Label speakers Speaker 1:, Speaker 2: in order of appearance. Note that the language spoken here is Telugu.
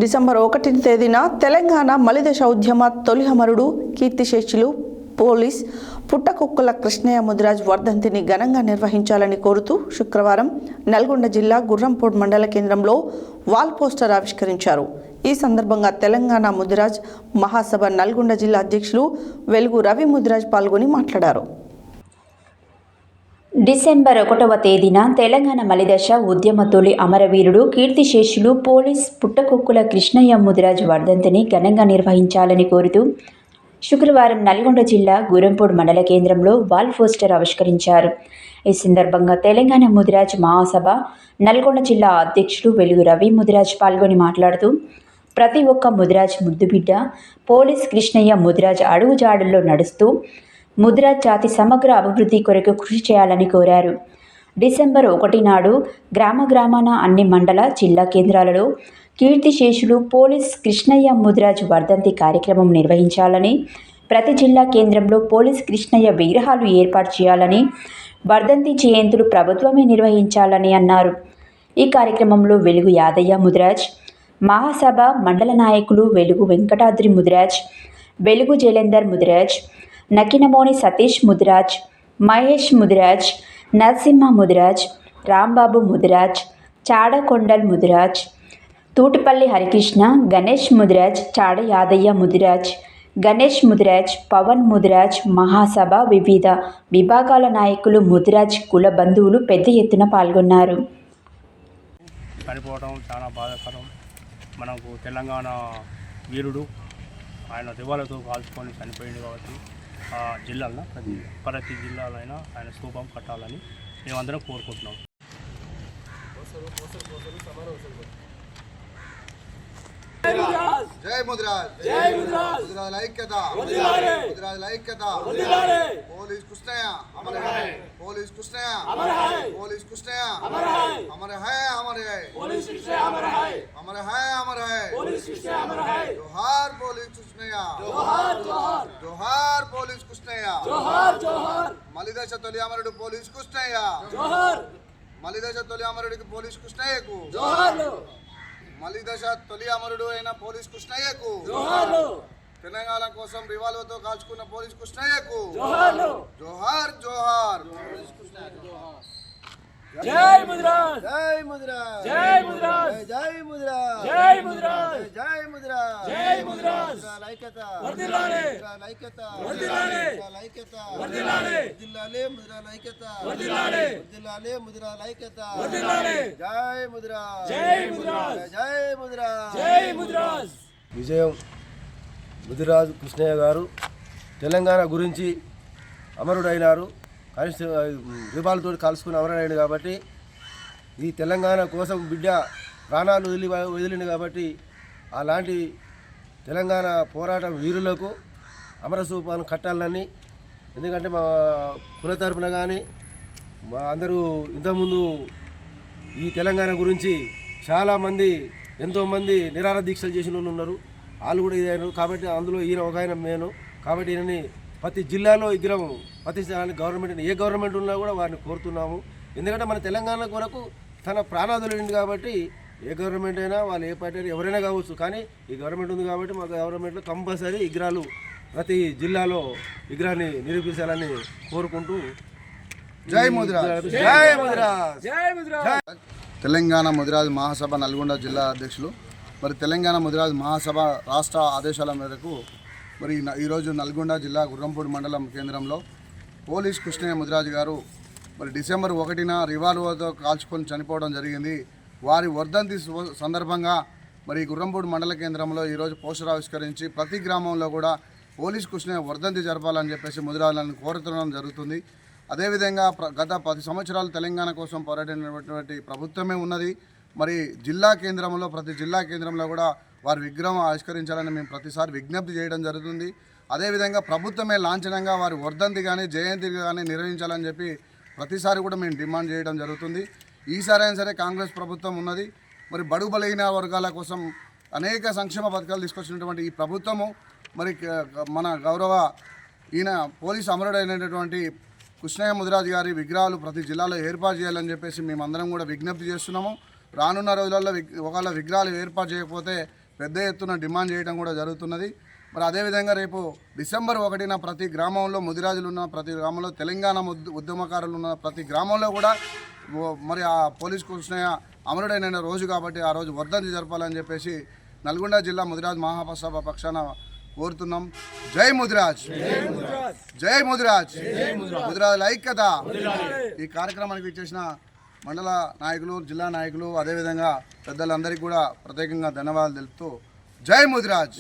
Speaker 1: డిసెంబర్ 1వ తేదీన తెలంగాణ మలిదశ ఉద్యమ తొలి అమరుడు కీర్తిశేషులు పోలీస్ పుట్టకుక్కల కృష్ణయ్య ముదిరాజ్ వర్ధంతిని ఘనంగా నిర్వహించాలని కోరుతూ శుక్రవారం నల్గొండ జిల్లా గుర్రంపోడ్ మండల కేంద్రంలో వాల్ పోస్టర్ ఆవిష్కరించారు. ఈ సందర్భంగా తెలంగాణ ముదిరాజ్ మహాసభ నల్గొండ జిల్లా అధ్యక్షులు వెలుగు రవి ముదిరాజ్ పాల్గొని మాట్లాడారు.
Speaker 2: డిసెంబర్ 1వ తేదీన తెలంగాణ మలిదశ ఉద్యమ తొలి అమరవీరుడు కీర్తిశేషులు పోలీస్ పుట్టకుక్కల కృష్ణయ్య ముదిరాజ్ వర్ధంతిని ఘనంగా నిర్వహించాలని కోరుతూ శుక్రవారం నల్గొండ జిల్లా గుర్రంపోడ్ మండల కేంద్రంలో వాల్ పోస్టర్ ఆవిష్కరించారు. ఈ సందర్భంగా తెలంగాణ ముదిరాజ్ మహాసభ నల్గొండ జిల్లా అధ్యక్షులు వెలుగు రవి ముదిరాజ్ పాల్గొని మాట్లాడుతూ ప్రతి ఒక్క ముదిరాజ్ ముద్దుబిడ్డ పోలీస్ కృష్ణయ్య ముదిరాజ్ అడుగుజాడల్లో నడుస్తూ ముదిరాజ్ జాతి సమగ్ర అభివృద్ధి కొరకు కృషి చేయాలని కోరారు. డిసెంబర్ 1 నాడు గ్రామాన అన్ని మండల జిల్లా కేంద్రాలలో కీర్తిశేషులు పోలీస్ కృష్ణయ్య ముదిరాజ్ వర్ధంతి కార్యక్రమం నిర్వహించాలని, ప్రతి జిల్లా కేంద్రంలో పోలీస్ కృష్ణయ్య విగ్రహాలు ఏర్పాటు చేయాలని, వర్ధంతి జయంతులు ప్రభుత్వమే నిర్వహించాలని అన్నారు. ఈ కార్యక్రమంలో వెలుగు యాదయ్య ముదిరాజ్, మహాసభ మండల నాయకులు వెలుగు వెంకటాద్రి ముదిరాజ్, వెలుగు జలేందర్ ముదిరాజ్, నకినమోని సతీష్ ముదిరాజ్, మహేష్ ముదిరాజ్, నరసింహ ముదిరాజ్, రాంబాబు ముదిరాజ్, చాడకొండల్ ముదిరాజ్, తూటిపల్లి హరికృష్ణ, గణేష్ ముదిరాజ్, చాడ యాదయ్య ముదిరాజ్, గణేష్ ముదిరాజ్, పవన్ ముదిరాజ్, మహాసభ వివిధ విభాగాల నాయకులు, ముదిరాజ్ కుల బంధువులు పెద్ద ఎత్తున పాల్గొన్నారు.
Speaker 3: చనిపోవడం చాలా బాధాకరం. మనకు తెలంగాణ వీరుడు, ఆయన దివాలతో కాల్చుకొని చనిపోయింది కాబట్టి ఆ జిల్లాలో ప్రతి జిల్లాలో అయినా ఆయన స్తూపం కట్టాలని మేమందరం కోరుకుంటున్నాం.
Speaker 4: జై ముదిరాజ్, జై ముదిరాజ్, ముదిరాజ్ ఐక్యత, ముదిరాజ్ ఐక్యత, పోలీస్ కృష్ణయ్య అమర్ హై, పోలీస్ కృష్ణయ్య అమర్ హై, పోలీస్ కృష్ణయ్య అమర్ హై, అమర్ హై, అమర్ హై, పోలీస్ కృష్ణయ్య అమర్ హై, అమర్ హై, అమర్ హై, పోలీస్ కృష్ణయ్య అమర్ హై, జోహార్ పోలీస్ కృష్ణయ్య, జోహార్ జోహార్, జోహార్ పోలీస్ కృష్ణయ్య, జోహార్ జోహార్, మలిదశ తొలి అమరుడు పోలీస్ కృష్ణయ్య, జోహార్, మలిదశ తొలి అమరుడికి పోలీస్ కృష్ణయ్యకు జోహార్లు, మలిదశ తొలి అమరుడు అయిన పోలీస్ కృష్ణయ్యకు జోహార్లు, తెలంగాణ కోసం రివాల్వర్తో కాల్చుకున్న పోలీస్ కృష్ణయ్యకు జోహార్లు, జోహార్ జోహార్,
Speaker 5: జై ముదిరాజ్,
Speaker 4: జై ముదిరాజ్,
Speaker 5: జై ముదిరాజ్,
Speaker 4: జై ముదిరాజ్,
Speaker 5: జై ముదిరాజ్,
Speaker 4: జై ముదిరాజ్,
Speaker 5: జై ముదిరాజ్,
Speaker 4: ఐక్యత
Speaker 5: వర్ధిల్లాలి,
Speaker 4: ఐక్యత,
Speaker 5: వర్ధిల్లాలి,
Speaker 4: ఐక్యత,
Speaker 5: వర్ధిల్లాలి,
Speaker 4: వర్ధిల్లాలి, ముదిరాజ్ ఐక్యత,
Speaker 5: వర్ధిల్లాలి,
Speaker 4: వర్ధిల్లాలి, ముదిరాజ్ ఐక్యత,
Speaker 5: వర్ధిల్లాలి,
Speaker 4: జై ముదిరాజ్,
Speaker 5: జై ముదిరాజ్,
Speaker 4: జై ముదిరాజ్,
Speaker 5: జై ముదిరాజ్.
Speaker 6: విజయం ముదిరాజు కృష్ణయ్య గారు తెలంగాణ గురించి అమరుడైనారు. కనిష్ట రివాల్తో కాల్చుకుని అమరుడైంది కాబట్టి ఈ తెలంగాణ కోసం బిడ్డ ప్రాణాలు వదిలింది కాబట్టి అలాంటి తెలంగాణ పోరాటం వీరులకు అమరసూపాన్ని కట్టాలని, ఎందుకంటే మా కుల తరపున కానీ మా అందరూ ఇంతకుముందు ఈ తెలంగాణ గురించి చాలామంది ఎంతోమంది నిరాహార దీక్షలు చేసిన వాళ్ళు ఉన్నారు. వాళ్ళు కూడా ఇదైనారు కాబట్టి అందులో ఈయన ఒక ఆయన మేను కాబట్టి ఈయనని ప్రతి జిల్లాలో విగ్రహం ప్రతిష్ఠించడానికి గవర్నమెంట్ ఏ గవర్నమెంట్ ఉన్నా కూడా వారిని కోరుతున్నాము. ఎందుకంటే మన తెలంగాణ కొరకు తన ప్రాణాదులు కాబట్టి ఏ గవర్నమెంట్ అయినా వాళ్ళు ఏ పార్టీ అయినా ఎవరైనా కావచ్చు, కానీ ఈ గవర్నమెంట్ ఉంది కాబట్టి మా గవర్నమెంట్లో కంపల్సరీ విగ్రహాలు ప్రతి జిల్లాలో విగ్రహాన్ని నిరూపించాలని కోరుకుంటూ
Speaker 4: జై ముదిరాజ్, జై ముదిరాజ్,
Speaker 5: జై ముదిరాజ్.
Speaker 4: తెలంగాణ ముదిరాజ్ మహాసభ నల్గొండ జిల్లా అధ్యక్షులు. మరి తెలంగాణ ముదిరాజ్ మహాసభ రాష్ట్ర ఆదేశాల మేరకు మరి ఈరోజు నల్గొండ జిల్లా గుర్రంపూడి మండలం కేంద్రంలో పోలీస్ కృష్ణయ్య ముదిరాజ్ గారు మరి డిసెంబర్ 1న రివాల్వర్తో కాల్చుకొని చనిపోవడం జరిగింది. వారి వర్ధంతి సందర్భంగా మరి గుర్రంపూడి మండల కేంద్రంలో ఈరోజు పోస్టర్ ఆవిష్కరించి ప్రతి గ్రామంలో కూడా పోలీస్ కృష్ణయ్య వర్ధంతి జరపాలని చెప్పేసి ముదిరాజులను కోరుతుండడం జరుగుతుంది. అదేవిధంగా గత 10 సంవత్సరాలు తెలంగాణ కోసం పోరాడినటువంటి ప్రభుత్వమే ఉన్నది. మరి జిల్లా కేంద్రంలో ప్రతి జిల్లా కేంద్రంలో కూడా వారి విగ్రహం ఆవిష్కరించాలని మేము ప్రతిసారి విజ్ఞప్తి చేయడం జరుగుతుంది. అదేవిధంగా ప్రభుత్వమే లాంఛనంగా వారి వర్ధంతి కానీ జయంతి కానీ నిర్వహించాలని చెప్పి ప్రతిసారి కూడా మేము డిమాండ్ చేయడం జరుగుతుంది. ఈసారి అయినా సరే కాంగ్రెస్ ప్రభుత్వం ఉన్నది. మరి బడుగు బలహీన వర్గాల కోసం అనేక సంక్షేమ పథకాలు తీసుకొచ్చినటువంటి ఈ ప్రభుత్వము మరి మన గౌరవ ఈయన పోలీసు అమరుడైనటువంటి కృష్ణయ్య ముదిరాజ్ గారి విగ్రహాలు ప్రతి జిల్లాలో ఏర్పాటు చేయాలని చెప్పేసి మేమందరం కూడా విజ్ఞప్తి చేస్తున్నాము. రానున్న రోజులలో ఒకవేళ విగ్రహాలు ఏర్పాటు చేయకపోతే పెద్ద ఎత్తున డిమాండ్ చేయడం కూడా జరుగుతున్నది. మరి అదేవిధంగా రేపు డిసెంబర్ 1న ప్రతి గ్రామంలో ముదిరాజులు ఉన్న ప్రతి గ్రామంలో తెలంగాణ ఉద్యమకారులు ఉన్న ప్రతి గ్రామంలో కూడా మరి ఆ పోలీస్ కృష్ణయ్య అమరుడైన రోజు కాబట్టి ఆ రోజు వర్ధంతి జరపాలని చెప్పేసి నల్గొండ జిల్లా ముదిరాజ్ మహాసభ పక్షాన కోరుతున్నాం. జై ముదిరాజ్, జై ముదిరాజ్, ముదిరాజుల ఐక్యత. ఈ కార్యక్రమానికి ఇచ్చేసిన మండల నాయకులు, జిల్లా నాయకులు, అదేవిధంగా పెద్దలందరికీ కూడా ప్రత్యేకంగా ధన్యవాదాలు తెలుపుతూ జై ముదిరాజ్.